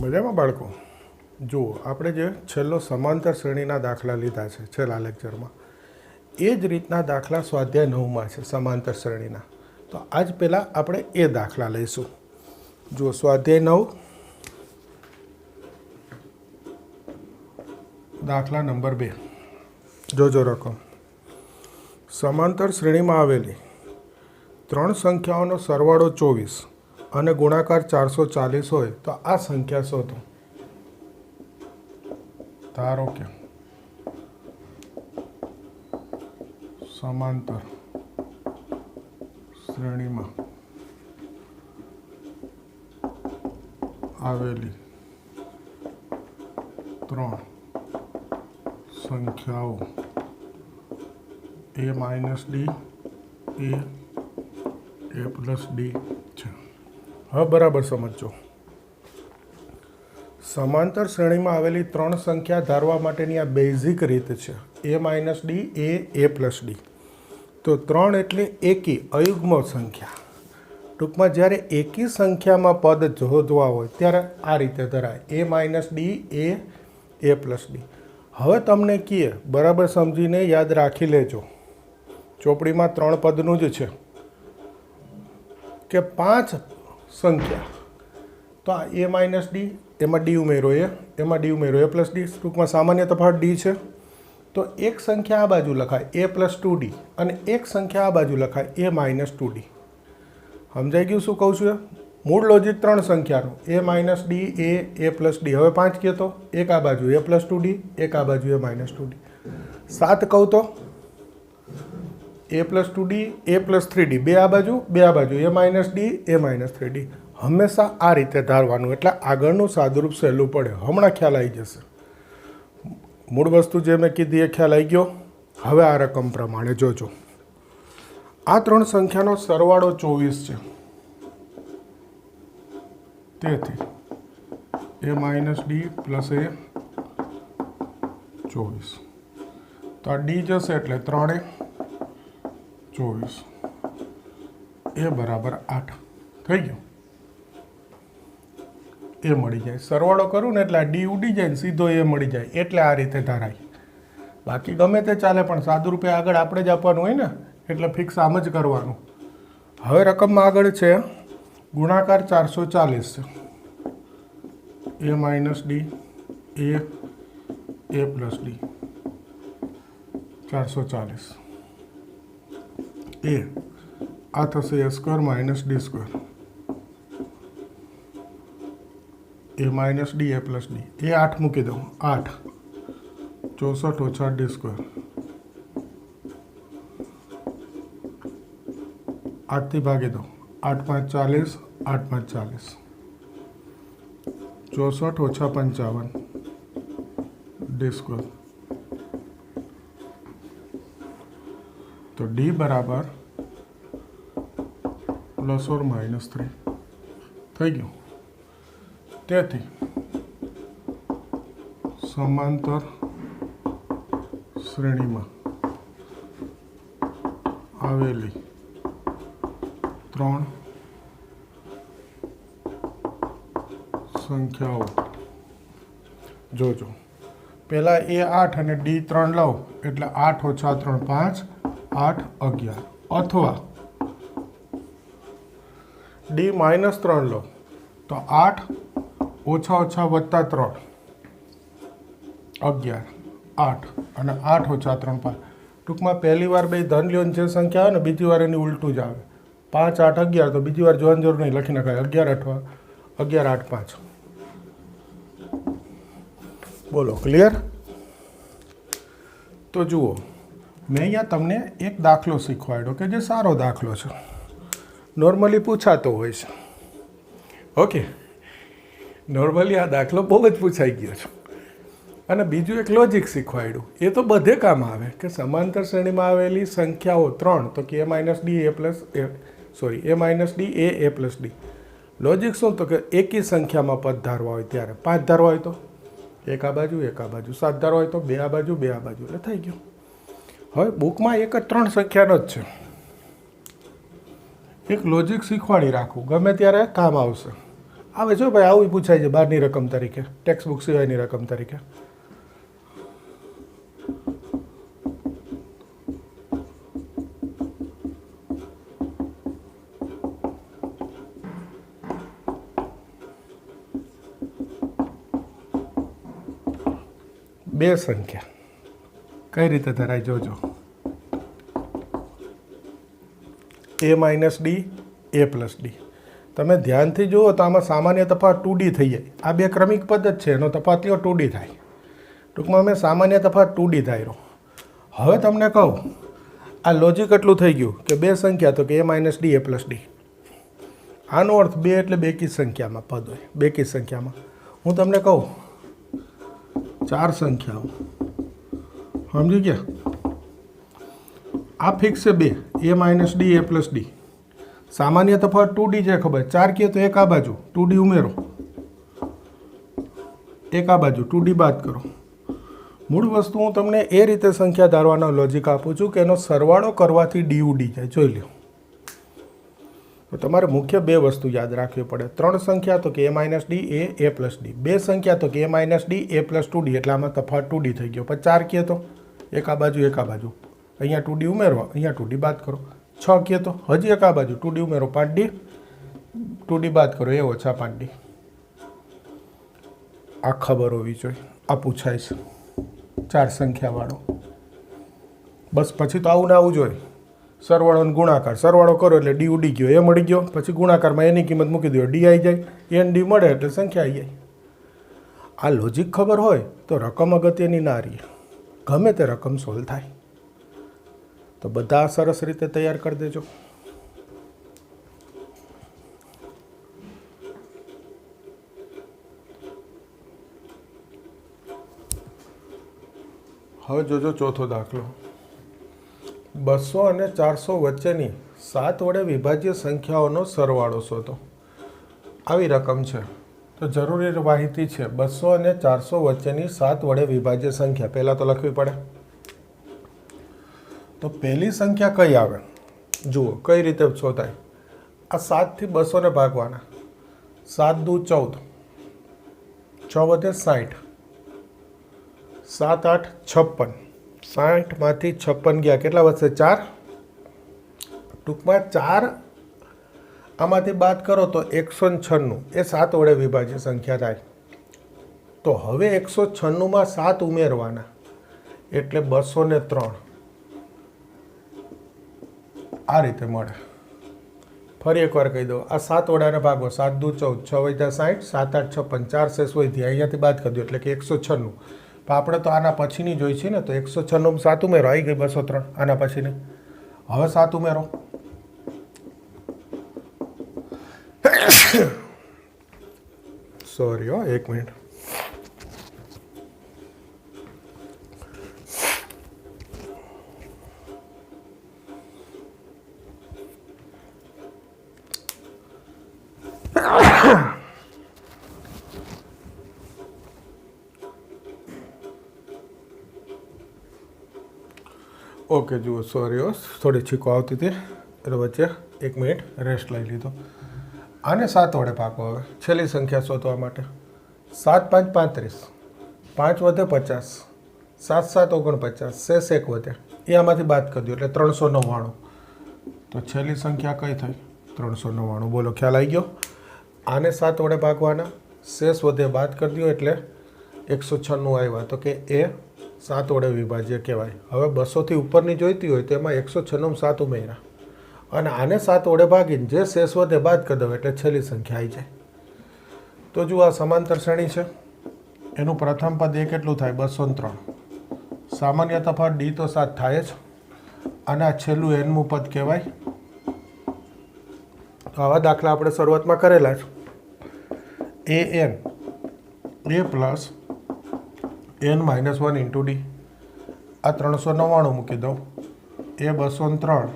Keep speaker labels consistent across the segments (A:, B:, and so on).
A: મજામાં બાળકો? જુઓ, આપણે જે છેલ્લો સમાંતર શ્રેણીના દાખલા લીધા છે છેલ્લા લેક્ચરમાં, એ જ રીતના દાખલા સ્વાધ્યાય 9માં છે સમાંતર શ્રેણીના. તો આજ પહેલાં આપણે એ દાખલા લઈશું. જુઓ, સ્વાધ્યાય 9 દાખલા નંબર 2. જોજો રકમ. સમાંતર શ્રેણીમાં આવેલી 3 સંખ્યાઓનો સરવાળો 24 અને ગુણાકાર 440 હોય તો આ સંખ્યા શોધો. ધારો કે સમાંતર શ્રેણીમાં આવેલી 3 સંખ્યાઓ a minus D a plus D છે. હવે બરાબર સમજો. સમાંતર શ્રેણીમાં આવેલી 3 સંખ્યા ધારવા માટેની આ બેઝિક રીત છે. a minus D a plus D. તો 3 એટલે એકી અયુગ્મ સંખ્યા. ટૂંકમાં જ્યારે એકી સંખ્યામાં પદ શોધવા હોય ત્યારે આ રીતે ધરાય, a minus D a plus D. હવે તમને કહીએ, બરાબર સમજીને યાદ રાખી લેજો. ચોપડીમાં 3 પદનું જ છે કે 5 સંખ્યા. તો આ a માઇનસ ડી, એમાં ડી ઉમેરો એમાં ડી ઉમેરો a પ્લસ ડી. ટૂંકમાં સામાન્ય તફાવત ડી છે. તો એક સંખ્યા આ બાજુ લખાય a પ્લસ 2d અને એક સંખ્યા આ બાજુ લખાય a માઇનસ 2d. સમજાઈ ગયું શું કહું છું? મૂળ logic 3 સંખ્યાનું a minus D a plus D. હવે 5 કહે તો એક આ બાજુ a પ્લસ 2d, એક આ બાજુ a માઇનસ 2d. 7 કહું તો a plus 2d a plus 3d, બે આ બાજુ a minus D a minus 3d. હંમેશા આ રીતે ધારવાનું, એટલે આગળનું સાદુરૂપ સહેલું પડે. હમણાં ખ્યાલ આવી જશે. મૂળ વસ્તુ જે મેં કીધી એ ખ્યાલ આવી ગયો. હવે આ રકમ પ્રમાણે જોજો. આ 3 સંખ્યાનો સરવાળો 24 છે. તેથી a minus D plus a 24. તો આ ડી જશે એટલે 3 24, એ બરાબર 8 થઈ ગયું. એ મળી જાય. સરવાળો કરું ને એટલે આ ડી ઉડી જાય ને સીધો એ મળી જાય. એટલે આ રીતે ધારાય. બાકી ગમે તે ચાલે, પણ સાદુરૂપે આગળ આપણે જ આપવાનું હોય ને, એટલે ફિક્સ આમ જ કરવાનું. હવે રકમમાં આગળ છે ગુણાકાર 440 છે. a minus D a plus D 440. આ થશે a square minus D square. a minus D a plus D. એ 8 મૂકી દઉં. 8 64 ઓછા ડી સ્ક્વેર. 8થી ભાગી દો. 8 5 40, 8 5 40. 64 ઓછા 55 ડી સ્ક્વેર. તો ડી બરાબર પ્લસ ઓર માઇનસ 3 થઈ ગયું. તેથી સમાંતર શ્રેણીમાં આવેલી 3 સંખ્યાઓ જોજો. પહેલાં એ 8 અને ડી 3 લઉં એટલે 8 ઓછા 3 5, 8 11. અથવા ડી માઇનસ 3 લો તો 8 ઓછા ઓછા વત્તા 3 11, 8 અને 8 ઓછા 3 5. ટૂંકમાં પહેલી વાર બે ધન લ્યો જે સંખ્યા આવે ને, બીજી વાર એની ઉલટું જ આવે. 5 8 11. તો બીજી વાર જોવાની જરૂર નહીં, લખી નખાય 11 8 5. બોલો, ક્લિયર? તો જુઓ, મેં અહીંયા તમને એક દાખલો શીખવાડ્યો કે જે સારો દાખલો છે, નોર્મલી પૂછાતો હોય છે. ઓકે, નોર્મલી આ દાખલો બહુ જ પૂછાઈ ગયો છે. અને બીજું એક લોજિક શીખવાડ્યું, એ તો બધે કામ આવે કે સમાંતર શ્રેણીમાં આવેલી સંખ્યાઓ 3, તો કે a minus D a minus D a plus D. Logic શું? તો કે એકી સંખ્યામાં પદ ધારવા હોય ત્યારે 5 ધારવા હોય તો એક આ બાજુ એક આ બાજુ, 7 ધારવા હોય તો બે આ બાજુ એટલે થઈ ગયું. હવે બુકમાં એક જ 3 સંખ્યાનો જ છે. એક લોજિક શીખવાડી રાખવું, ગમે ત્યારે કામ આવશે. આવે છે ભાઈ, આવું પૂછાય છે બહારની રકમ તરીકે, ટેક્સ્ટ બુક સિવાયની રકમ તરીકે. બે સંખ્યા કઈ રીતે ધરાય જોજો. a minus D a plus D. તમે ધ્યાનથી જુઓ તો આમાં સામાન્ય તફાવત 2D થઈ જાય. આ બે ક્રમિક પદ જ છે, એનો તફાવત લ્યો 2D થાય. ટૂંકમાં અમે સામાન્ય તફાવત 2D થાય. હવે તમને કહું આ લોજિક એટલું થઈ ગયું કે બે સંખ્યા તો કે a minus D a plus D. આનો અર્થ બે એટલે બેકી સંખ્યામાં પદ હોય, બેકી સંખ્યામાં. હું તમને કહું 4 સંખ્યાઓ, સમજી ગયા? આ ફિક્સ છે 2 a minus D a plus D. સામાન્ય તફાવત 2D છે ખબર, 4 કહે તો એક આ બાજુ 2D ઉમેરો, એક આ બાજુ 2D બાદ કરો. મૂળ વસ્તુ હું તમને એ રીતે સંખ્યા ધારવાનો લોજિક આપું છું કે એનો સરવાળો કરવાથી ડી ઉડી જાય. જોઈ લો. તો તમારે મુખ્ય બે વસ્તુ યાદ રાખવી પડે. 3 સંખ્યા તો કે a minus D a plus D. 2 સંખ્યા તો કે a minus D a plus 2D, એટલે આમાં તફાવત 2D થઈ ગયો. પછી 4 કહે તો એક આ બાજુ એક આ બાજુ, અહીંયા 2D ઉમેરવા, અહીંયા 2D બાદ કરો. 6 કહે તો હજી એક આ બાજુ 2D ઉમેરો, 5D 2D બાદ કરો, એ ઓછા 5D. આ ખબર હોવી જોઈએ. આ પૂછાય છે 4 સંખ્યાવાળો. બસ પછી તો આવું ને આવું જોઈએ. સરવાળો અને ગુણાકાર, સરવાળો કરો એટલે ડી ઉડી ગયો, એ મળી ગયો. પછી ગુણાકારમાં એની કિંમત મૂકી દો, ડી આવી જાય, એન ડી મળે એટલે સંખ્યા આવી જાય. આ લોજિક ખબર હોય તો રકમ અગત્યની ના રહી, ગમે તે રકમ સોલ્વ થાય. તો બધા સરસ રીતે તૈયાર કરી દેજો. હવે જોજો ચોથો દાખલો. 200 અને 400 વચ્ચેની 7 વડે વિભાજ્ય સંખ્યાઓનો સરવાળો શોધો. આવી રકમ છે તો જરૂરી માહિતી છે 200 અને 400 વચ્ચેની 7 વડે વિભાજ્ય સંખ્યા પહેલાં તો લખવી પડે. તો પહેલી સંખ્યા કઈ આવે જુઓ, કઈ રીતે શોધાય. આ 7 થી 200 ને ભાગવાના. 7 દુ 14, 6 વધે 60, 7 8 56, 60 માંથી 56 ગયા, કેટલા વધશે 4. ટૂંકમાં 4 આમાંથી બાદ કરો તો 196, એ 7 વડે વિભાજ્ય સંખ્યા થાય. તો હવે 196માં 7 ઉમેરવાના એટલે 203. આ રીતે મળે. ફરી એકવાર કહી દો, આ 7 વડાને ભાગો, 7 દુ 14, 6 વધ્યા 60, 7 8 56, 4 શેષ વધી, અહીંયાથી બાદ કરી દો એટલે કે 196. પણ આપણે તો આના પછીની જોઈ છે ને, તો 196 7 ઉમેરો, આવી ગઈ 203. આના પછીની હવે 7 ઉમેરો. સોરી હો, 1 મિનિટ. ઓકે જુઓ, સોરી હો, થોડી છીકો આવતી હતી એટલે વચ્ચે 1 મિનિટ રેસ્ટ લઈ લીધો. આને 7 વડે ભાગો. હવે છેલ્લી સંખ્યા શોધવા માટે 7 5 35, 5 વધે 50, 7 7 49, શેષ 1 વધે, એ આમાંથી બાદ કરી દો એટલે 399. તો છેલ્લી સંખ્યા કઈ થઈ 399. બોલો, ખ્યાલ આવી ગયો? આને 7 વડે ભાગવાના, શેષ વધે બાદ કરી દો એટલે 196 આવ્યા. તો કે એ 7 વડે વિભાજ્ય કહેવાય. હવે 200થી ઉપરની જોઈતી હોય તો એમાં 196 7 ઉમેર્યા અને આને 7 વડે ભાગીને જે શેષ વધે બાદ કરી દો એટલે છેલ્લી સંખ્યા આવી જાય. તો જુઓ, આ સમાંતર શ્રેણી છે. એનું પ્રથમ પદ એ કેટલું થાય 203. સામાન્ય તફાવત ડી તો 7 થાય જ, અને આ છેલ્લું એનમું પદ કહેવાય. તો આવા દાખલા આપણે શરૂઆતમાં કરેલા છે. A N A plus n minus 1 into D. આ 399 મૂકી દો, એ 203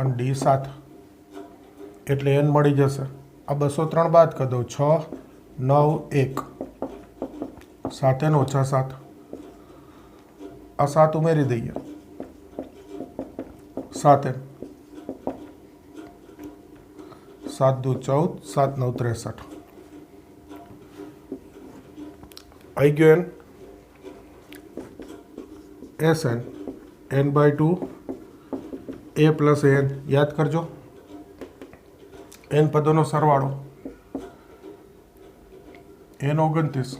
A: અને ડી 7 એટલે n મળી જશે. આ 203 બાદ કરી દો, 6 9 1, 7 n ઓછા 7. આ 7 ઉમેરી દઈએ, 7 n 7 દુ 14, 7 9 63. आई गयो N S N N by 2 A plus एन याद करजो एन पदों सरवाड़ो एन 29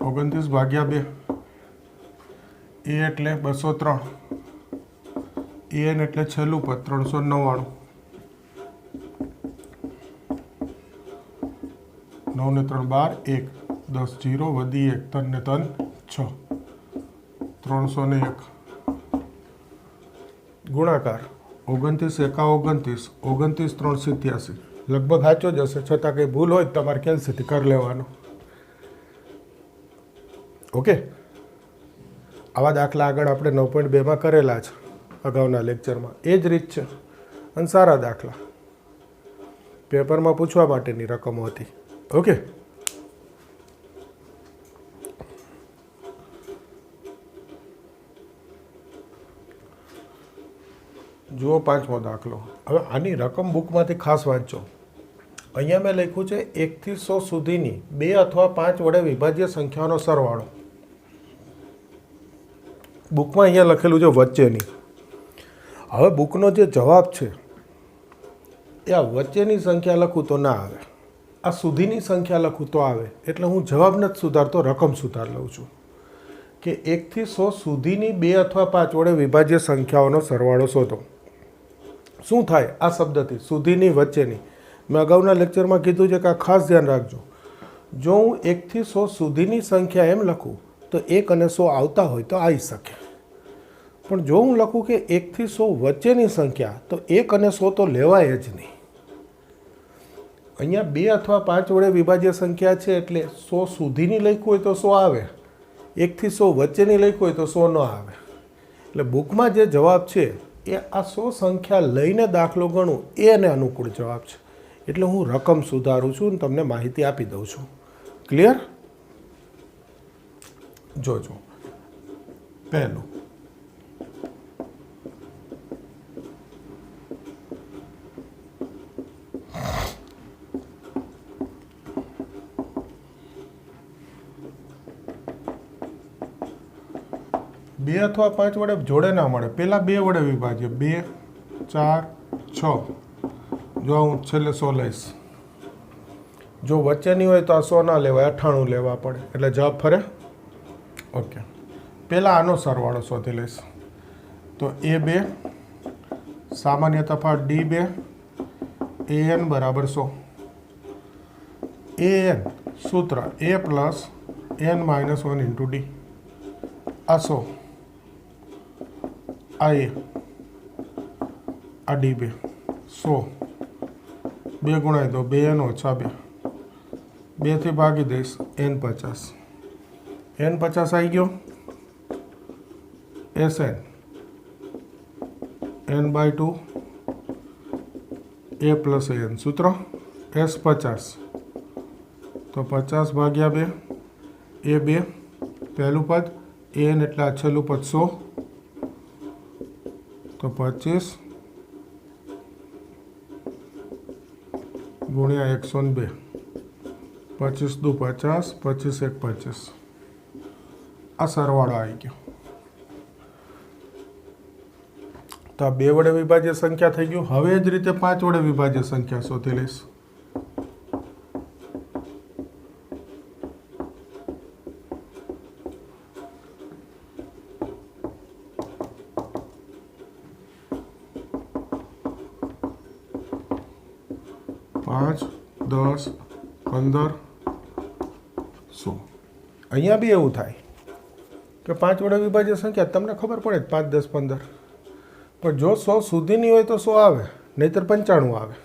A: 29 भाग्या 2 ए एटले 203 एन एटले छेल्लू पद 399 9 ने 3 12 1 10 0 वधी 1 3 ने 3 6 301 गुणाकार 29 एका 29 29 387 लगभग साचो ज हशे छतां कंई भूल होय तो तमारे केल्सीथी कर लेवानो ओके आवा दाखला आगळ आपणे 9.2 में करेला छे अगाउना लेक्चर में ए ज रीत छे अने सारा दाखला पेपर में पूछवा माटेनी रकमो हती ओके जुओ 5मो दाखलो हवे आनी रकम बुक में खास वांचो अहींया मैं लख्युं छे 1 થી 100 सुधीनी 2 अथवा 5 वडे विभाज्य संख्याओनो सरवाळो बुक में अहींया लखेलुं छे वच्चेनी हवे बुकनो जे जवाब छे ए आ वच्चेनी संख्या लखुं तो ना आवे आ सुधीनी संख्या लखूँ तो आवे एटले हूँ जवाब नहीं सुधारतो रकम सुधार लઉં છું कि 1 થી 100 सुधीनी 2 अथवा 5 वडे विभाज्य संख्याओनो सरवाळो शोधो शुं थाय आ शब्दथी सुधीनी वच्चेनी मैं अगाउना लेक्चर में कीधुं छे कि आ खास ध्यान राखजो जो हूँ 1 થી 100 सुधीनी संख्या एम लखूँ तो 1 અને 100 आवता होय तो आई शके पण जो हूँ लखूँ कि 1 થી 100 वच्चेनी संख्या तो 1 અને 100 तो लेवाय ज नहीं अहींया 2 अथवा 5 वडे विभाज्य संख्या है एटले 100 सुधीनी लख्युं होय तो 100 आवे 1 થી 100 वच्चेनी लख्युं होय तो 100 न आवे एटले बुकमां जे जवाब छे ए आ 100 संख्या लईने दाखलो गणुं एने अनुकूळ जवाब छे एटले हूँ रकम सुधारूं छुं अने तमने माहिती आपी दઉં छुं क्लियर जोजो पहेलुं 2 अथवा 5 वडे जोड़े ना मळे पहला 2 वडे विभाज्य 2 4 6 जो हूँ छेल्ले 100 लईश जो वच्चेनी होय तो आ 100 ना लेवाय 98 लेवा पड़े एटले जवाब फरे ओके पहला आनो सरवाळो शोधी लईश तो A2 सामान्य तफावत D2 AN बराबर 100 AN सूत्र A plus N minus 1 into D आ 100 आ D2 100 2 गुणाई दो 2N ओछा 2 2 थी भागी दईश N 50 N 50 आई गयो SN N by 2 A plus AN सूत्र S 50 तो 50 भाग्या 2 A2 पहलू पद AN एटले छेल्लू पद 100 तो 25 गुणिया 102 25 दू 50 25 1 25 आ सरवाळो आई गयो तो 2 वडे विभाज्य संख्या थई गयुं हवे ज रीते 5 वडे विभाज्य संख्या शोधी लईश पाँच 10 15 100 अहींया बी एवुं थाय कि 5 वडे विभाज्य संख्या तमने खबर पड़े 5 10 15 पर जो 100 सुधीनी होय तो 100 आवे नहींतर 95 आवे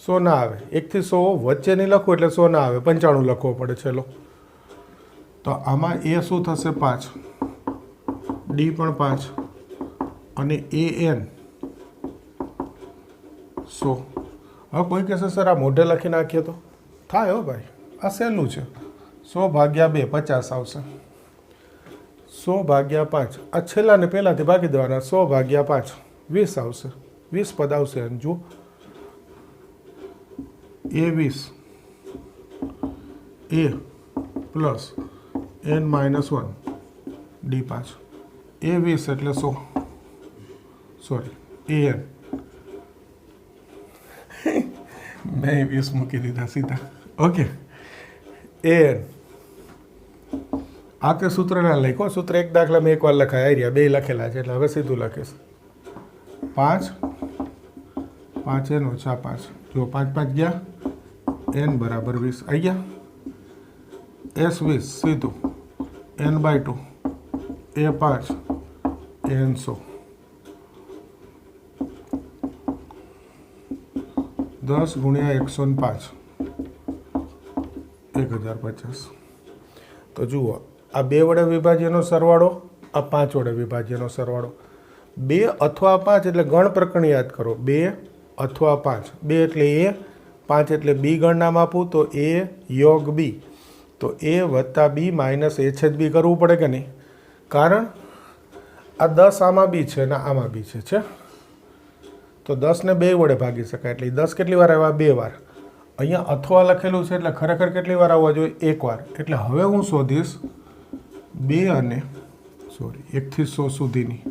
A: 100 ना आवे 1 થી 100 वच्चे नहीं लखो एटले 100 ना आवे 95 लखवो पड़े छेल्लो तो आमां ए शुं थशे 5 डी पण 5 अने AN 100 हाँ कोई कहते सर आ मोढे लखी नाखीए तो थाय हो भाई आ सहेलू है 100 भाग्या 2 50 आवशे 100 भाग्या 5 आ छेल्ला ने पहला थी भागी देवाना 100 भाग्या 5 20 आवशे 20 પદ આવશે. અને જો A20 A plus n-1 D5 A20 એટલે 100 સોરી an મેં 20 મૂકી દીધા સીધા. ઓકે an આ તે સૂત્ર ના લખો. સૂત્ર એક દાખલા મેં એકવાર લખાય રહ્યા, બે લખેલા છે એટલે હવે સીધું લખીશ. 5 5 n ઓછા 5. જો 5 5 ગયા n બરાબર 20 આવી ગયા. S20 સીધું n/2 A5 n100 10 ગુણ્યા 105 1050. તો જુઓ આ 2 વડે વિભાજ્યનો સરવાળો, આ 5 વડે વિભાજ્યનો સરવાળો. 2 અથવા 5 એટલે ગણ પ્રકરણ યાદ કરો. 2 અથવા 5. 2 એટલે A, 5 એટલે B ગણનામ આપું તો A યોગ B. તો A વત્તા B માઇનસ A છેદ B કરવું પડે કે નહીં? કારણ આ 10 આમાં બી છે ને આમાં બી છે. તો 10 ને 2 વડે ભાગી શકાય એટલે 10 કેટલી વાર આવ્યા? 2 વાર. અહીંયા અથવા લખેલું છે એટલે ખરેખર કેટલી વાર આવવા જોઈએ? 1 વાર. એટલે હવે હું શોધીશ 2 અને 1 થી 100 સુધીની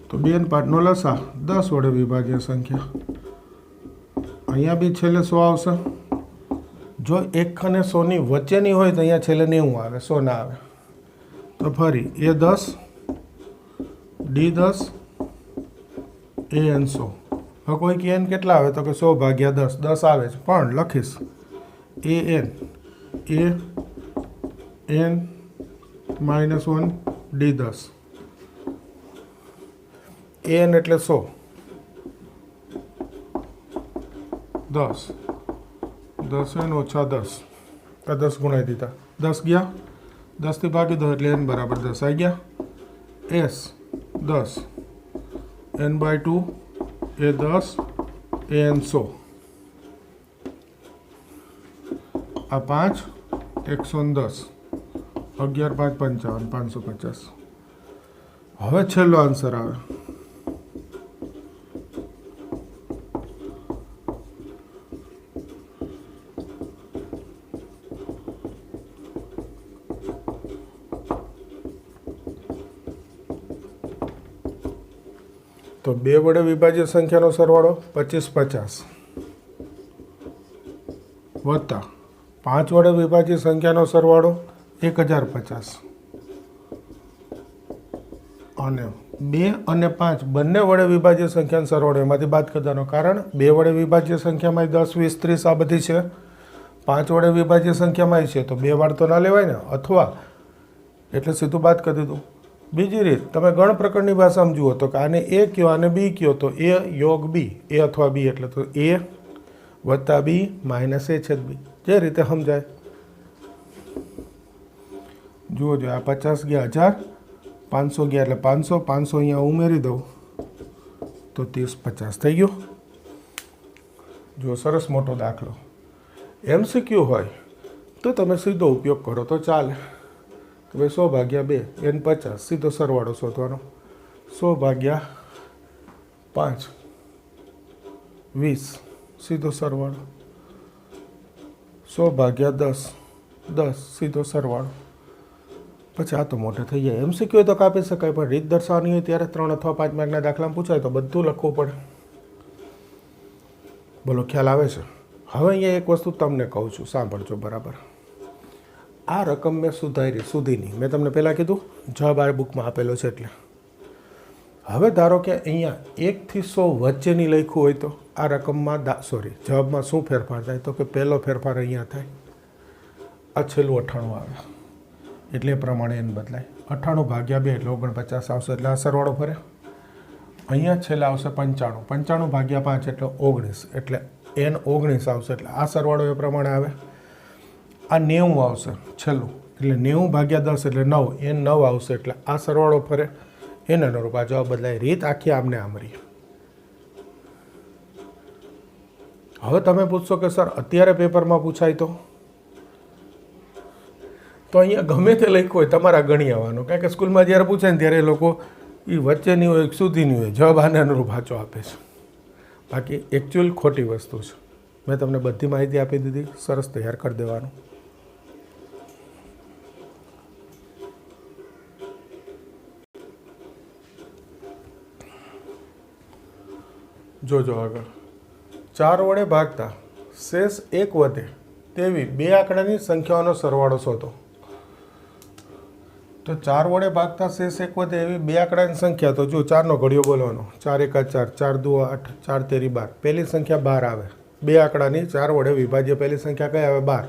A: તો 2 અને 5 નો લસા 10 વડે વિભાજ્ય સંખ્યા. અહીંયા બી છેલ્લે 100 આવશે. જો 1 અને 100 ની વચ્ચેની હોય તો અહીંયા છેલ્લે 90 આવે, 100 ના આવે. તો ફરી A10 D10 an100. હવે કોઈ કે n કેટલા આવે તો કે 100 ભાગ્યા 10. 10 આવે છે પણ લખીશ an -1 D10 an એટલે 100 10 10 n ઓછા 10 આ 10 ગુણાઈ દીધા. 10 ગયા 10 થી ભાગી દો એટલે n બરાબર 10 આવી ગયા. S 10 n/2 A10 an100 આ 5 110 11 5 55 550. હવે છેલ્લો આન્સર આવે. તો 2 વડે વિભાજ્ય સંખ્યાનો સરવાળો 2550 વત્તા 5 વડે વિભાજ્ય સંખ્યાનો સરવાળો 1050 અને 2 અને 5 બંને વડે વિભાજ્ય સંખ્યાનો સરવાળો એમાંથી બાદ કરવાનો. કારણ 2 વડે વિભાજ્ય સંખ્યામાં 10 20 30 આ બધી છે. 5 વડે વિભાજ્ય સંખ્યામાં છે તો 2 વાર તો ના લેવાય ને, અથવા એટલે સીધું બાદ કરી દીધું. બીજી રીત તમે ગણ પ્રકરણની ભાષામાં જુઓ તો કે આને A કયો આને B કયો તો A યોગ B. A અથવા B એટલે તો A વત્તા B માઇનસ A છેદ B. જે રીતે સમજાય જુઓ. જો આ 50 ગયા 1000, 500 ગયા એટલે 500, 500 અહીંયા ઉમેરી દઉં તો 30 50 થઈ ગયું. જો સરસ મોટો દાખલો. MCQ હોય તો તમે સીધો ઉપયોગ કરો તો ચાલે. તો ભાઈ 100 ભાગ્યા 2 n 50 સીધો સરવાળો શોધવાનો. 100 ભાગ્યા 5 20 સીધો સરવાળો. 100 ભાગ્યા 10 10 સીધો સરવાળો. પછી આ તો મોટે થઈ જાય. MCQ તો કાપી શકાય પણ રીત દર્શાવવાની હોય ત્યારે 3 અથવા 5 માર્કના દાખલામાં પૂછાય તો બધું લખવું પડે. બોલો ખ્યાલ આવે છે? હવે અહીંયા એક વસ્તુ તમને કહું છું, સાંભળજો બરાબર. આ રકમ મેં સુધારી સુધીની મેં તમને પહેલાં કીધું જવાબ આ બુકમાં આપેલો છે એટલે. હવે ધારો કે અહીંયા 1 થી 100 વચ્ચેની લખ્યું હોય તો આ રકમમાં જવાબમાં શું ફેરફાર થાય તો કે પહેલો ફેરફાર અહીંયા થાય. આ છેલ્લું 98 આવે એટલે એ પ્રમાણે n બદલાય. 98 ભાગ્યા 2 એટલે 49 આવશે એટલે આ સરવાળો ફરે. અહીંયા છેલ્લે આવશે 95, 95 ભાગ્યા 5 એટલે 19 એટલે n 19 આવશે એટલે આ સરવાળો એ પ્રમાણે આવે. આ 90 આવશે છેલ્લું એટલે 90 ભાગ્યા 10 એટલે 9, n 9 આવશે એટલે આ સરવાળો ફરે. એને અનુરૂપ આ જવાબ બદલાય. રીત આખી આમને આમ રહી. હવે તમે પૂછશો કે સર અત્યારે પેપરમાં પૂછાય તો અહીંયા ગમે તે લખ્યું હોય તમારા ગણી આવવાનું, કારણ કે સ્કૂલમાં જ્યારે પૂછે ને ત્યારે એ લોકો એ વચ્ચેની હોય સુધીની હોય જવાબ આને અનુરૂપ સાચો આપે છે. બાકી એકચ્યુઅલ ખોટી વસ્તુ છે. મેં તમને બધી માહિતી આપી દીધી, સરસ તૈયાર કરી દેવાનું. જોજો આગળ 4 વડે ભાગતા શેષ 1 વધે તેવી બે આંકડાની સંખ્યાઓનો સરવાળો શોધો. તો 4 વડે ભાગતા શેષ 1 વધે એવી બે આંકડાની સંખ્યા, તો જો 4નો ઘડિયો બોલવાનો, 4 × 4, 4 × 2 = 8, 4 × 3 = 12. પહેલી સંખ્યા 12 આવે. બે આંકડાની 4 વડે વિભાજ્ય પહેલી સંખ્યા કઈ આવે? 12.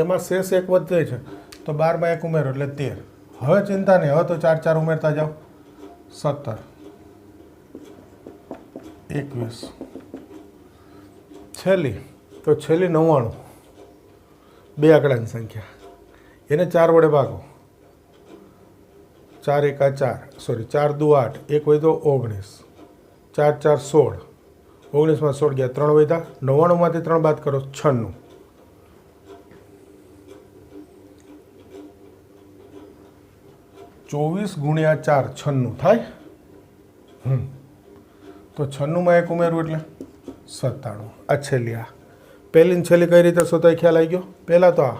A: એમાં શેષ 1 વધે છે તો 12 માં 1 ઉમેરો એટલે 13. હવે ચિંતા નહીં, હવે તો 4 4 ઉમેરતા જાઓ, 17, 21. છેલ્લી 99, બે આંકડાની સંખ્યા, એને 4 વડે ભાગો. 4 × 4, સોરી 4 × 2 = 8, 1 વધ્યો 19, 4 × 4 = 16, 19 માં 16 ગયા, 3 વધ્યા, 99 માંથી 3 બાદ કરો 96. ચોવીસ ગુણ્યા 4 96 થાય. તો 96 માં 1 ઉમેરવું એટલે 97. આ છેલ્લી, આ પહેલી ને છેલ્લી કઈ રીતે શોધાય ખ્યાલ આવી ગયો? પહેલાં તો આ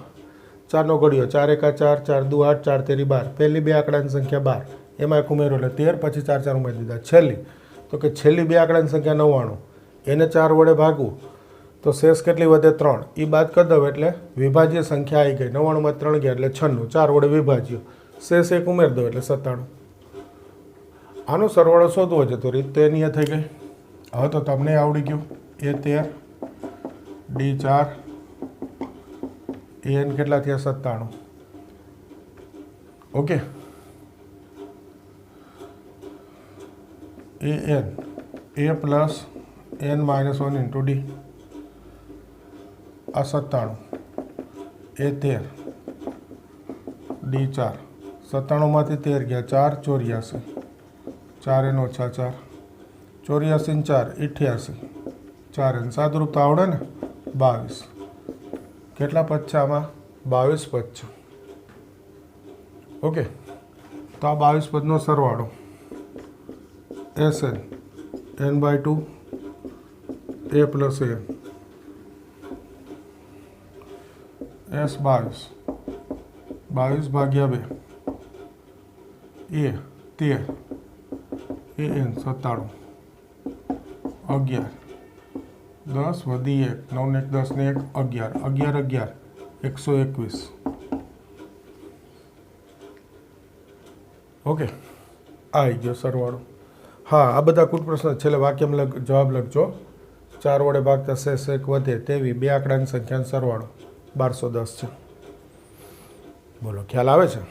A: 4નો ઘડિયો, 4 × 4, 4 × 2 = 8, 4 × 3 = 12. પહેલી બે આંકડાની સંખ્યા 12, એમાં 1 ઉમેરો એટલે 13, પછી 4 4 ઉમેરી દીધા. છેલ્લી, તો કે છેલ્લી બે આંકડાની સંખ્યા 99, એને 4 વડે ભાગવું તો શેષ કેટલી વધે? 3. એ બાદ કરી દો એટલે વિભાજ્ય સંખ્યા આવી ગઈ. 99 માં 3 ગયા એટલે 96, 4 વડે વિભાજ્ય, શેષ 1 ઉમેરી દો એટલે 97. આનો સરવાળો શોધવો છે તો રીત તો એની એ થઈ ગઈ. હવે તો તમને આવડી ગયું. A13, D4, AN કેટલા થયા? 97. Okay. AN A plus n minus 1 into D, આ 97. A13, D4, 97 માંથી 13 ગયા, 4 84, 4 n ઓછા 4, 84 ને 4 88, 4 n સાદુરૂપ તો આવડે ને? 22. કેટલા પદ છે આમાં? 22 પદ છે. ઓકે. તો આ 22 પદનો સરવાળો SN n/2 A plus n S 22, 22 ભાગ્યા 2, A 13, AN 97, 11, 10 વધી 1, 9 ને 1 10 ને 1 11, 11 11 121. ઓકે, આવી ગયો સરવાળો. હા, આ બધા કુલ પ્રશ્ન છેલ્લે વાક્યમાં જવાબ લખજો. 4 વડે ભાગતા શેષ 1 વધે તેવી બે આંકડાની સંખ્યાનો સરવાળો 1210 છે. બોલો, ખ્યાલ આવે છે?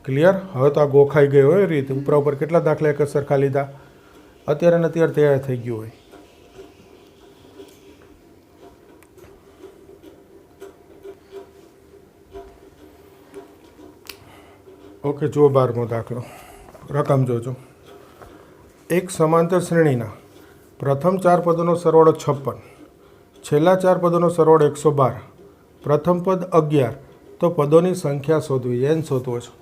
A: ક્લિયર? હવે તો આ ગોખાઈ ગઈ હોય રીતે ઉપરા ઉપર કેટલા દાખલા એક સરખા લીધા, અત્યારે ને અત્યારે તૈયાર થઈ ગયું હોય. ઓકે, જુઓ 12મો દાખલો. રકમ જોજો. એક સમાંતર શ્રેણીના પ્રથમ 4 પદોનો સરવાળો 56, છેલ્લા 4 પદોનો સરવાળો 112, પ્રથમ પદ 11, તો પદોની સંખ્યા શોધવી. n શોધવો છે.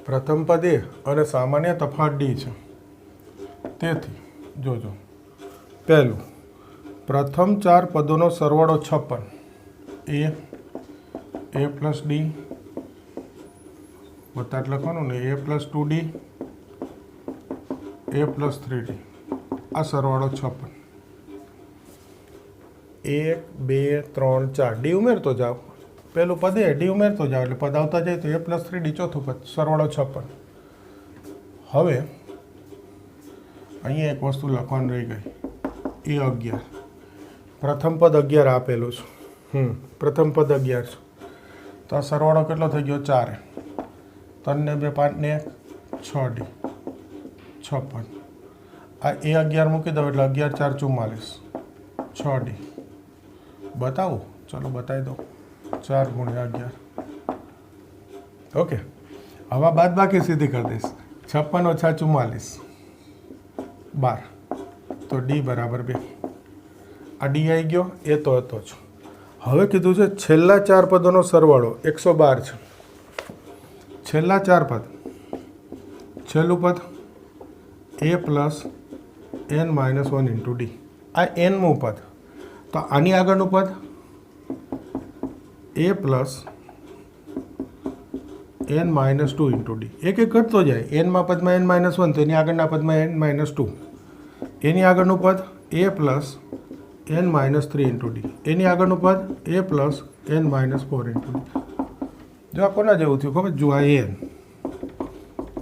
A: પ્રથમ પદ એ અને સામાન્ય તફાવત D છે. તેથી જોજો, પહેલું પ્રથમ 4 પદોનો સરવાળો 56, A પ્લસ D વત્તા લખવાનું ને A plus 2D, A plus 3D, આ સરવાળો 56. 1 2 3 4 D ઉમેરતો જાઓ. પહેલું પદ એ D ઉમેરતો જાઓ એટલે પદ આવતા જાય તો A પ્લસ 3D ચોથું પદ, સરવાળો 56. હવે અહીંયા એક વસ્તુ લખવાનું રહી ગઈ, એ 11. પ્રથમ પદ 11 આપેલું છે. પ્રથમ પદ 11 છે તો આ સરવાળો કેટલો થઈ ગયો? 4. 3 ને 2 5 ને 6 ડી 56 આ એ 11 મૂકી દો એટલે 11 4 44 6 ડી बताओ चलो बताई दो 4 गुणिया 11 ओके हवा बाद बाकी सीधी कर दीश 56 ओछा 44 12 तो डी बराबर 2 आ डी आई गयो ए तो हतो ज हवे कीधुं छे छेल्ला 4 पदों सरवाळो 112 छे छेल्ला 4 पद छेल्लुं पद A plus N minus 1 into D आ एन मु पद तो आनी आगळनुं पद A plus N minus 2 into D एक एक घटतो जाए एन में पद में एन माइनस 1 तो एनी आगळना पद में एन माइनस 2 एनी आगळनुं पद A plus N minus 3 into D एनी आगळनुं पद A plus N minus 4 into D जो आ कोना जेवुं थयुं खबर जो आ N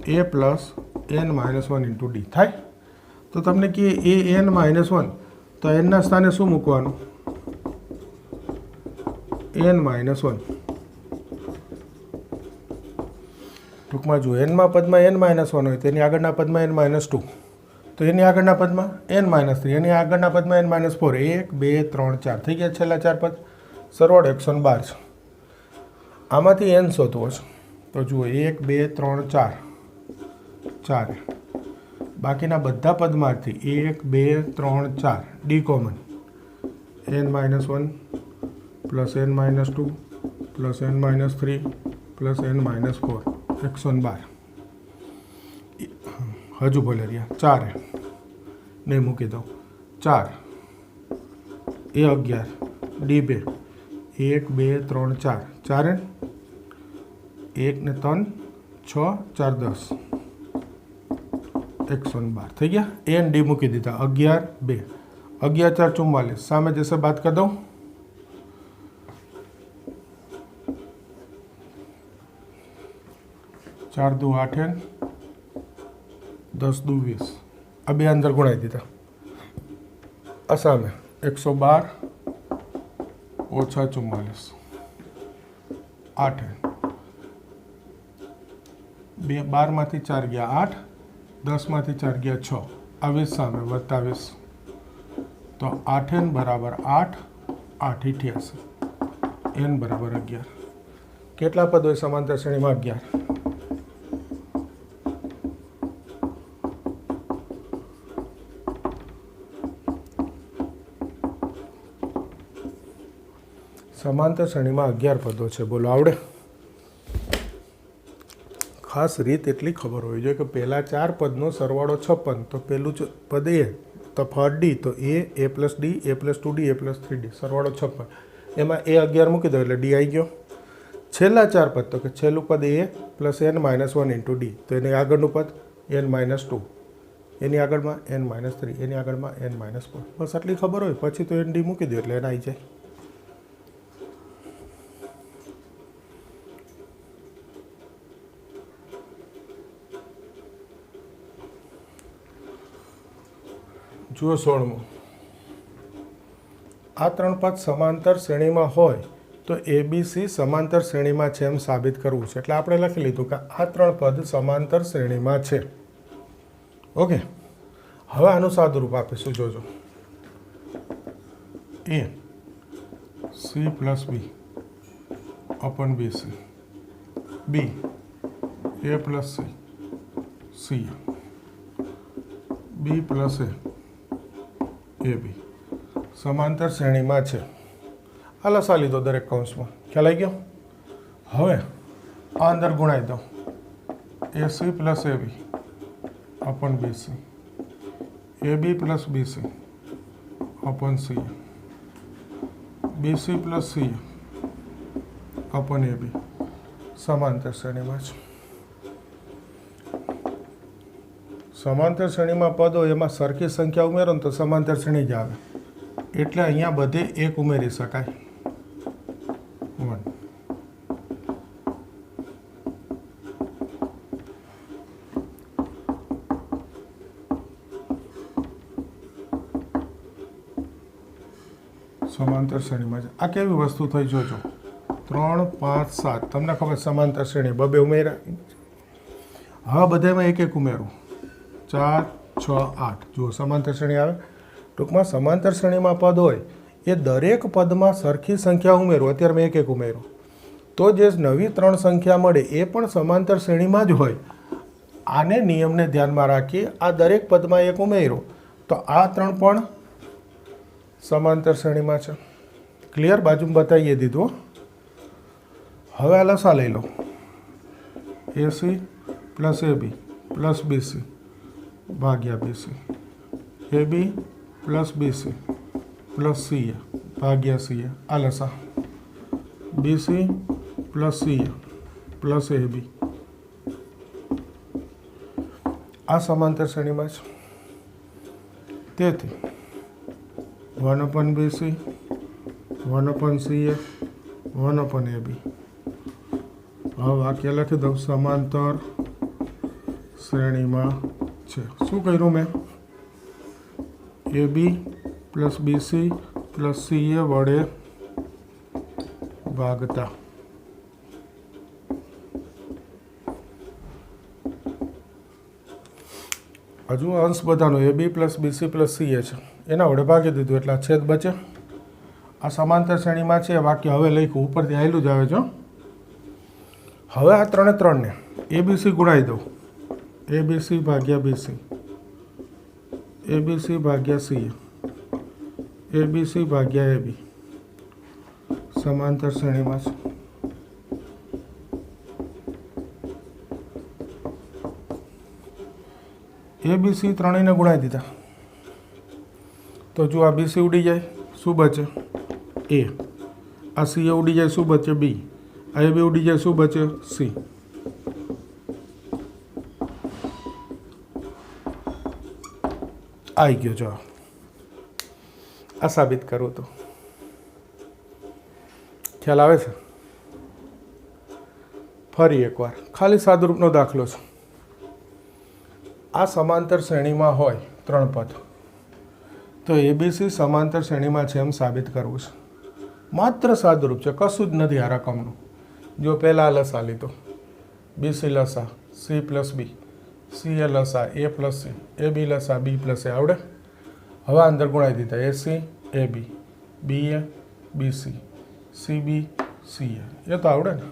A: A plus N minus 1 into D थाय तो तमने कहे ए एन माइनस 1 तो एन ना स्थाने शू मूकवानुं एन माइनस 1 टूंक में जो एन पद में एन माइनस 1 हो आगळना पद में एन माइनस 2 तो एनी आगळना पद में एन माइनस 3 एनी आगळना पद में एन माइनस 4 1 2 3 4 थई गया छेल्ला 4 पद सरवाळो 112 छे आमांथी एन शोधवो छे तो जुओ 1 2 3 4 4 बाकीना बधा पदमांथी 1 2 3 4 D common N minus 1 plus N minus 2 plus N minus 3 plus N minus 4 112 हजू बोले रहा 4 है नहीं मूकी दो 4 ए 11 डी 2 1 2 3 4 4 है 1 ने 3 6 4 10 112 थी गया एन डी मूकी दीधा 11 2 11 4 44 सामे जैसे बात कर दो 4 2 8 है 10 2 20 अभी अंदर गुणाई दीधा असामे 112 ओछा 44 8 है 12 में 4 गया 8 10 में 4 गया 6 20 सामे वत्ता 20 तो 8 एन बराबर 8 8 88 एन बराबर 11 केटला पद होय समांतर श्रेणी में 11 समांतर श्रेणी में 11 पदों है बोलो आवड़े खास रीत एटली खबर होवी जोईए कि पहला 4 पदनो सरवाळो 56 तो पहलू पद ए तो फर्स्ट डी तो A plus D A plus 2 D A plus 3 D सरवाळो 56 एमां ए 11 मूकी दो एटले डी आई गयो छेल्ला 4 पद तो कि छेल्लुं पद A plus N minus 1 into D तो एनी आगळनुं पद एन माइनस 2 एनी आगळमां एन माइनस 3 एनी आगळमां एन माइनस 4 बस आटली खबर होय पछी तो एन डी मूकी दो एटले एन आई जाय जुओ 16 आ 3 पद समांतर श्रेणी में होय तो एबीसी समांतर श्रेणी में छे एम साबित करवुं छे एटले आपणे लखी लीधुं कि आ 3 पद समांतर श्रेणी में छे ओके हवे आनुं सादुरूप आपीशुं जोजो A C plus B upon B C B A plus C C B plus A B समांतर श्रेणी में है आ लसा लीधो दरेक कौंस में ख्याल आई गयो हवे आ अंदर गुणाई दो A C plus A B upon B C A B plus B C upon C B C plus C upon A B समांतर श्रेणी में समांतर श्रेणी में पद हो एमां सरखी संख्या उमेरो तो समांतर श्रेणी ज आवे एटले अहींया बधे एक उमेरी शकाय 1 समांतर श्रेणी में आ केवी वस्तु थई जोजो 3 5 7 तमने खबर समांतर श्रेणी बबे उमेरा હવે બધામાં એક એક ઉમેરું 4 6 8 જુઓ સમાંતર શ્રેણી આવે. ટૂંકમાં સમાંતર શ્રેણીમાં પદ હોય એ દરેક પદમાં સરખી સંખ્યા ઉમેરો. અત્યારે મેં એક એક ઉમેરો તો જે નવી 3 સંખ્યા મળે એ પણ સમાંતર શ્રેણીમાં જ હોય. આને નિયમને ધ્યાનમાં રાખી આ દરેક પદમાં એક ઉમેરો તો આ 3 પણ સમાંતર શ્રેણીમાં છે. ક્લિયર? બાજુમાં બતાવીએ દીધું. હવે આ લસા લઈ લો. AC plus AB plus BC ભાગ્યા BC, AB plus BC plus CA ભાગ્યા CA. આ લસા BC plus CA plus AB. આ સમાંતર શ્રેણીમાં છે. તેથી 1/BC 1/CA 1/AB. હવે વાક્ય લખી દઉં સમાંતર શ્રેણીમાં છે. શું કર્યું મેં? AB plus BC plus CA વડે ભાગતા. હજુ અંશ બધાનો AB plus BC plus CA છે એના વડે ભાગી દીધું એટલે આ છેદ બચે. આ સમાંતર શ્રેણીમાં છે વાક્ય હવે લખ્યું ઉપરથી આવેલું જ આવે છે. હવે આ 3 ને ABC ગુણાવી દઉં. ABC ભાગ્યા BC ABC ભાગ્યા CA ABC ભાગ્યા AB સમાંતર શ્રેણીમાં છે. ABC ત્રણેયને ગુણાવી દીધા તો જો આ BC ઉડી જાય શું બચે? A. આ CA ઉડી જાય શું બચે? B. આ AB ઉડી જાય શું બચે? C. આવી ગયો જવાબ. આ સાબિત કરું તો ખ્યાલ આવે છે? ફરી એકવાર ખાલી સાદુરૂપનો દાખલો છે. આ સમાંતર શ્રેણીમાં હોય 3 પદ તો ABC સમાંતર શ્રેણીમાં છે એમ સાબિત કરવું છે. માત્ર સાદુરૂપ છે, કશું જ નથી આ રકમનું. જો પહેલાં લસા લીધો BC લસા C પ્લસ B, CA લસા A પ્લસ C, AB લસા B પ્લસ A આવડે. હવે અંદર ગુણાવી દીધા AC AB BA BC CB CA એ તો આવડે ને.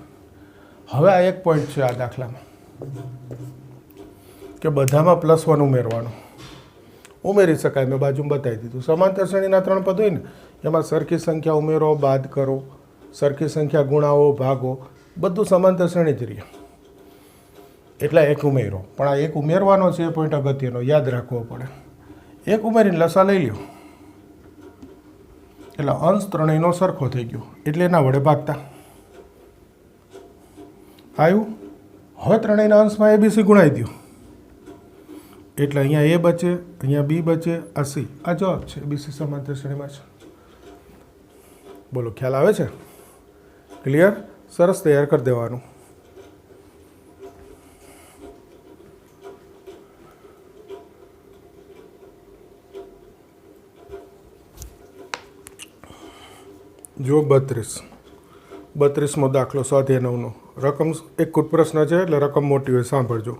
A: હવે આ એક પોઈન્ટ છે આ દાખલામાં કે બધામાં +1 ઉમેરવાનો. ઉમેરી શકાય, મેં બાજુમાં બતાવી દીધું. સમાંતર શ્રેણીના 3 પદ હોય ને એમાં સરખી સંખ્યા ઉમેરો, બાદ કરો, સરખી સંખ્યા ગુણાવો, ભાગો, બધું સમાંતર શ્રેણી જ રહે. એટલે એક ઉમેરો. પણ આ એક ઉમેરવાનો છે એ પોઈન્ટ અગત્યનો યાદ રાખવો પડે. એક ઉમેરીને લસા લઈ લ્યો એટલે અંશ ત્રણેયનો સરખો થઈ ગયો એટલે એના વડે ભાગતા આવ્યું. હવે ત્રણેયના અંશમાં ABC ગુણાવી દો એટલે અહીંયા A બચે, અહીંયા B બચે, આ C. આ જવાબ છે. ABC સમાંતર શ્રેણીમાં છે. બોલો ખ્યાલ આવે છે? ક્લિયર? સરસ, તૈયાર કરી દેવાનું. જો 32મો દાખલો સ્વાધ્યાય 9નો. રકમ એક કુટ પ્રશ્ન છે એટલે રકમ મોટી હોય. સાંભળજો.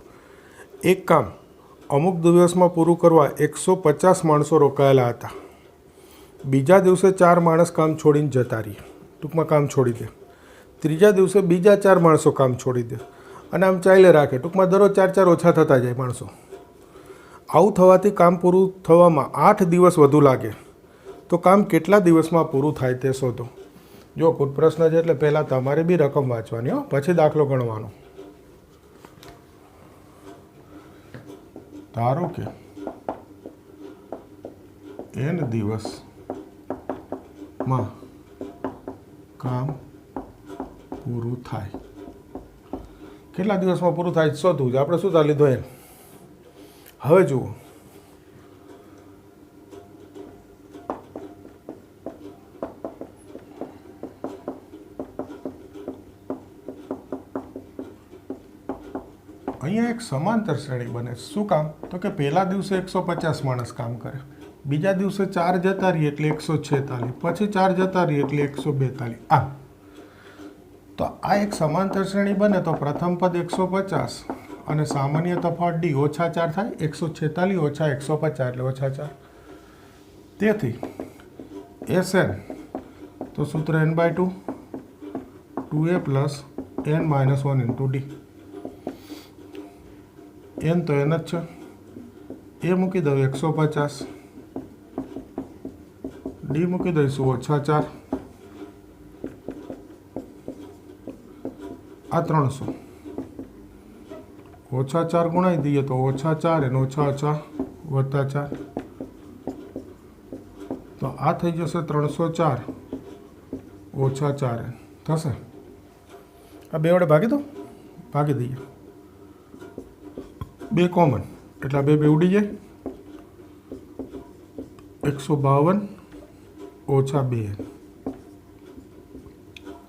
A: એક કામ અમુક દિવસમાં પૂરું કરવા 150 માણસો રોકાયેલા હતા. બીજા દિવસે 4 માણસ કામ છોડીને જતા રહીએ. ટૂંકમાં કામ છોડી દે. ત્રીજા દિવસે બીજા 4 માણસો કામ છોડી દે અને આમ ચાલે રાખે. ટૂંકમાં દરરોજ 4 ઓછા થતા જાય માણસો. આવું થવાથી કામ પૂરું થવામાં 8 દિવસ વધુ લાગે. તો કામ કેટલા દિવસમાં પૂરું થાય તે શોધો. જો કુટ પ્રશ્ન છે એટલે પહેલાં તમારે બી રકમ વાંચવાની હો, પછી દાખલો ગણવાનો. ધારો કે n દિવસમાં કામ પૂરું થાય. કેટલા દિવસમાં પૂરું થાય શોધવું છે. આપણે શું ચાલી લીધો એમ. હવે જુઓ, અહીંયા એક સમાંતર શ્રેણી બને. શું કામ? તો કે પહેલા દિવસે 150 માણસ કામ કરે, બીજા દિવસે 4 જતા રહીએ એટલે 146, પછી 4 જતા રહીએ એટલે 142. તો આ એક સમાંતર શ્રેણી બને તો પ્રથમ પદ 150 અને સામાન્ય તફાવત ડી -4 થાય. 146 - 150 એટલે -4. તેથી SN તો સૂત્ર n/2 2a + n - 1 × d. n તો n જ છે, એ મૂકી દઉં 150, ડી મૂકી દઈશું -4, આ 300 -4 ગુણાઈ દઈએ તો -4 અને -4 +4, તો આ થઈ જશે 304 -4 થશે. આ બે વડે ભાગી દો, ભાગી દઈએ, બે કોમન એટલે બે ઉડી જાય. 152 - 2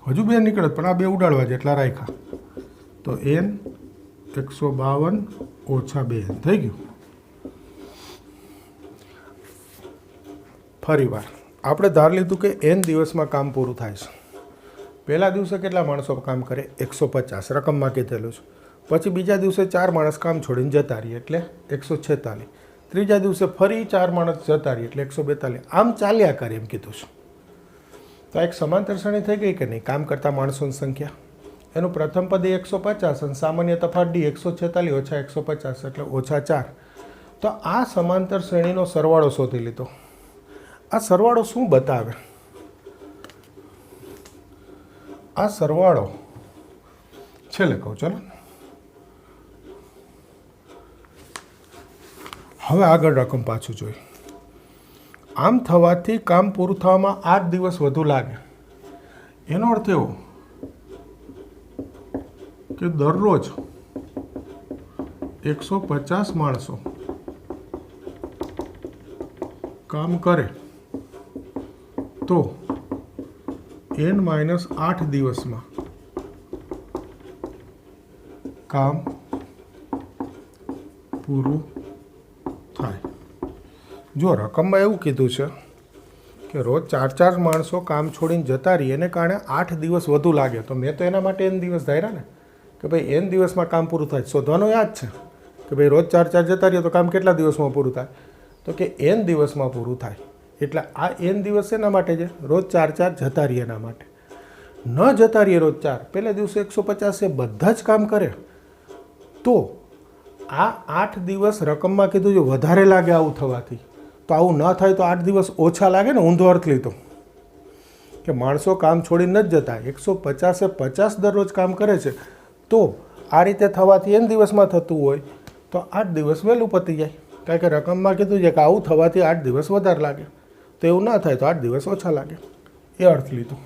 A: હજુ બે નીકળે પણ આ બે ઉડાડવા છે એટલા રાખ્યા, તો n 152 - 2 થઈ ગયું. ફરી વાર આપણે ધાર લીધું કે n દિવસમાં કામ પૂરું થાય છે. પહેલા દિવસે કેટલા માણસો કામ કરે? 150 રકમમાં કીધેલું છે. પછી બીજા દિવસે 4 માણસ કામ છોડીને જતા રહીએ એટલે 146. ત્રીજા દિવસે ફરી 4 માણસ જતા રહીએ એટલે 142. આમ ચાલ્યા કરે એમ કીધું છે. તો એક સમાંતર શ્રેણી થઈ ગઈ કે નહીં? કામ કરતા માણસોની સંખ્યા, એનું પ્રથમ પદ 150 અને સામાન્ય તફાવત ડી 146 - 150 એટલે -4. તો આ સમાંતર શ્રેણીનો સરવાળો શોધી લીધો. આ સરવાળો શું બતાવે? આ સરવાળો છેલ્લે કહું. ચલો હવે આગળ રકમ પાછું જોઈએ. આમ થવાથી કામ પૂરું થવામાં 8 દિવસ વધુ લાગે. એનો અર્થ એવો કે દરરોજ 150 માણસો કામ કરે તો n - 8 દિવસમાં કામ પૂરું થાય. જો રકમમાં એવું કીધું છે કે રોજ 4 માણસો કામ છોડીને જતા રહીએ એને કારણે 8 દિવસ વધુ લાગે, તો મેં તો એના માટે n દિવસ ધાર્યા ને કે ભાઈ n દિવસમાં કામ પૂરું થાય. શોધવાનો યાદ છે કે ભાઈ રોજ 4 જતા રહીએ તો કામ કેટલા દિવસમાં પૂરું થાય? તો કે n દિવસમાં પૂરું થાય. એટલે આ n દિવસ એના માટે છે, રોજ 4 જતા રહીએ એના માટે. ન જતા રહીએ રોજ 4, પહેલા દિવસે 150 એ બધા જ કામ કરે તો આ 8 દિવસ રકમમાં કીધું જો વધારે લાગે આવું થવાથી, તો આવું ન થાય તો 8 દિવસ ઓછા લાગે ને. ઊંધો અર્થ લીધો કે માણસો કામ છોડીને નથી જતા, 150 એ 50 દરરોજ કામ કરે છે, તો આ રીતે થવાથી n દિવસમાં થતું હોય તો 8 દિવસ વહેલું પતી જાય. કારણ કે રકમમાં કીધું છે કે આવું થવાથી 8 દિવસ વધારે લાગે, તો એવું ના થાય તો 8 દિવસ ઓછા લાગે, એ અર્થ લીધું.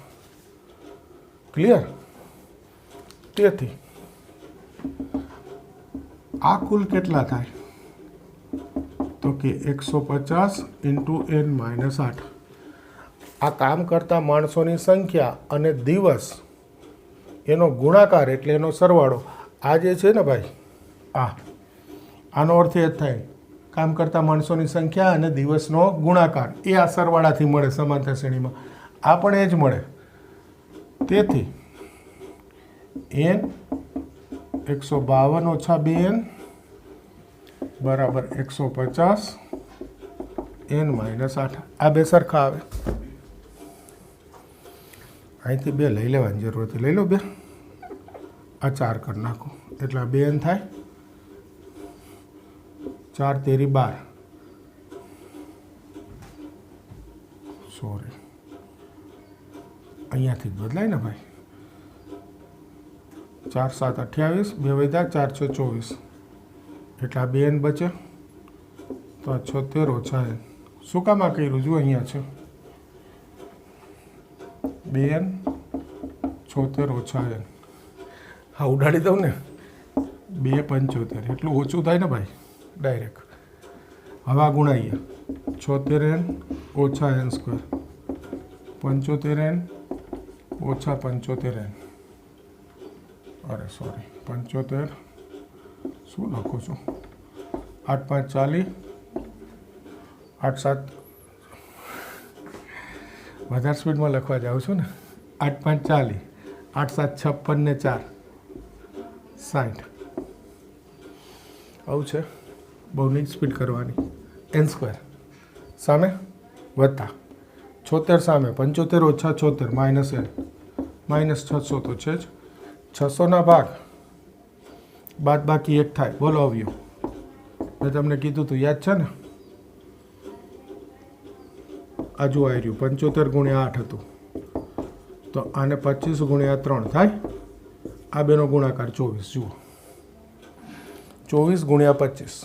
A: ક્લિયર? તેથી આ કુલ કેટલા થાય? તો કે 150 × n - 8. આ કામ કરતા માણસોની સંખ્યા અને દિવસ એનો ગુણાકાર એટલે એનો સરવાળો. આ જે છે ને ભાઈ, આનો અર્થ એ જ થાય કામ કરતા માણસોની સંખ્યા અને દિવસનો ગુણાકાર, એ આ સરવાળાથી મળે સમાંતર શ્રેણીમાં. આ પણ એ જ મળે. તેથી n 152 - 2n બરાબર 150 n - 8. આ બે સરખા આવે. અહીંથી 2 લઈ લેવાની જરૂર હતી, લઈ લો 2. આ 4 કરી નાખો એટલે આ 2n થાય. 4 × 13 = 12. સોરી, અહીંયાથી જ બદલાય ને ભાઈ. 4 × 7 = 28, 2 વધ્યા 4 × 6 = 24 એટલે આ 2n બચે. તો આ 76 - n શું કામ આ કર્યું? જુઓ અહીંયા છે 2n 76 - n. હા ઉડાડી દઉં ને, 2 × 75 એટલું ઓછું થાય ને ભાઈ ડાયરેક્ટ. હવે આ ગુણાઈએ 76n - n², 75n - 75n. અરે સોરી, 75 શું લખું છું? 8 × 5 = 40, 8 × 7 વધારે સ્પીડમાં લખવા જાઉં છું ને. 8 × 5 = 40, 8 × 7 = 56 ને 4 = 60. આવું છે, બહુ નહીં સ્પીડ કરવાની. n² સામે વત્તા 76 સામે 75 ઓછા 76 -n -600 તો છે જ. 600ના ભાગ બાદ બાકી 1 થાય. બોલો આવ્યું. મેં તમને કીધું તું યાદ છે ને? આ જો આવી રહ્યું 75 × 8 હતું, તો આને 25 × 3 થાય. આ બેનો ગુણાકાર 24. જુઓ 24 × 25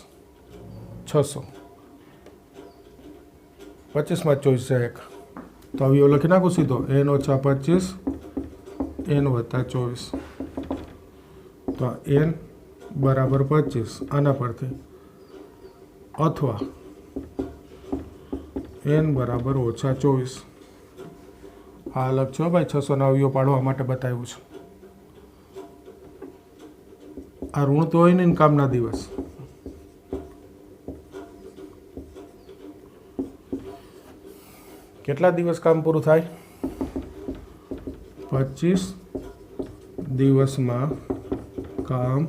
A: 600. 25 માં 24 છે 1, તો હવે લખી નાખું સીધો n - 25 n + 24. તો n બરાબર 25 આના પરથી, અથવા n બરાબર -24. આ અલગ છે ભાઈ, 600ના અવયવ પાડવા માટે બતાવ્યું છે. આ ઋણ તો હોય ને કામના દિવસ. કેટલા દિવસ કામ પૂરું થાય? 25 દિવસમાં કામ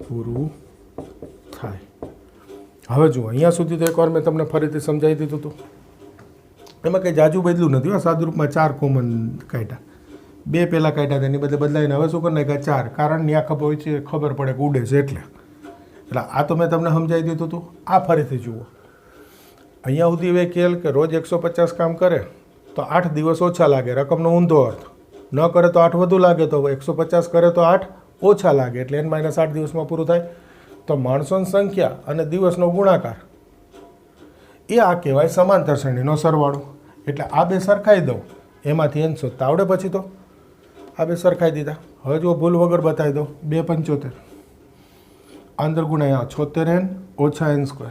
A: પૂરું થાય. હવે જુઓ, અહીંયા સુધી તો એકવાર મેં તમને ફરીથી સમજાવી દીધું હતું. એમાં કંઈ જાજુ બદલું નથી. સાદુરૂપમાં 4 કોમન કાઢ્યા, 2 પહેલાં કાઢ્યા હતા, એની બદલે બદલાઈને હવે શું કરી નાખ્યા 4. કારણ ત્યાં ખબર પડે કે ઉડે છે એટલે. આ તો મેં તમને સમજાવી દીધું હતું. આ ફરીથી જુઓ, અહીંયા સુધી એવે કહેલ કે રોજ 150 કામ કરે તો 8 દિવસ ઓછા લાગે. રકમનો ઊંધો અર્થ. ન કરે તો 8 વધુ લાગે, તો 150 કરે તો 8 ઓછા લાગે, એટલે n - 8 દિવસમાં પૂરું થાય. તો માણસોની સંખ્યા અને દિવસનો ગુણાકાર એ આ કહેવાય સમાંતર શ્રેણીનો સરવાળો. એટલે આ બે સરખાઈ દઉં, એમાંથી n શોધતા આવડે. પછી તો આ બે સરખાઈ દીધા. હવે જો ભૂલ વગર બતાવી દઉં. 2 × 75 અંદર ગુણાયા 76n - n².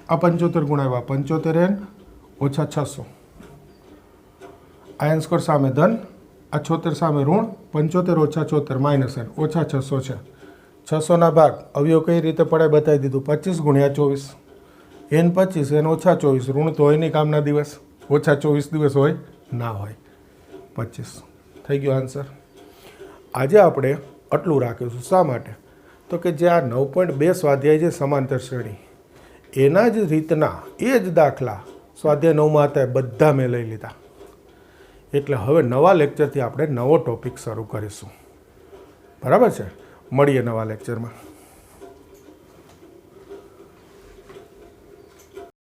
A: આ 75 ગુણાવ્યા 75n - 600. આ n² સામે ધન, આ 76 સામે ઋણ. 75 - 76 -n -600 છે. 600ના ભાગ અવયવ કઈ રીતે પડે બતાવી દીધું. 25 × 24 n 25 n - 24. ઋણ તો હોય નહીં કામના દિવસ. -24 દિવસ હોય ના હોય. 25 થઈ ગયો આન્સર. આજે આપણે આટલું રાખીશું. શા માટે? તો કે જે આ 9.2 સ્વાધ્યાય છે સમાંતર શ્રેણી, એના જ રીતના એ જ દાખલા સ્વાધ્યાય 9માં હતા, બધા મેં લઈ લીધા. એટલે હવે નવા લેક્ચરથી આપણે નવો ટોપિક શરૂ કરીશું. બરાબર છે? મળીએ નવા લેક્ચરમાં.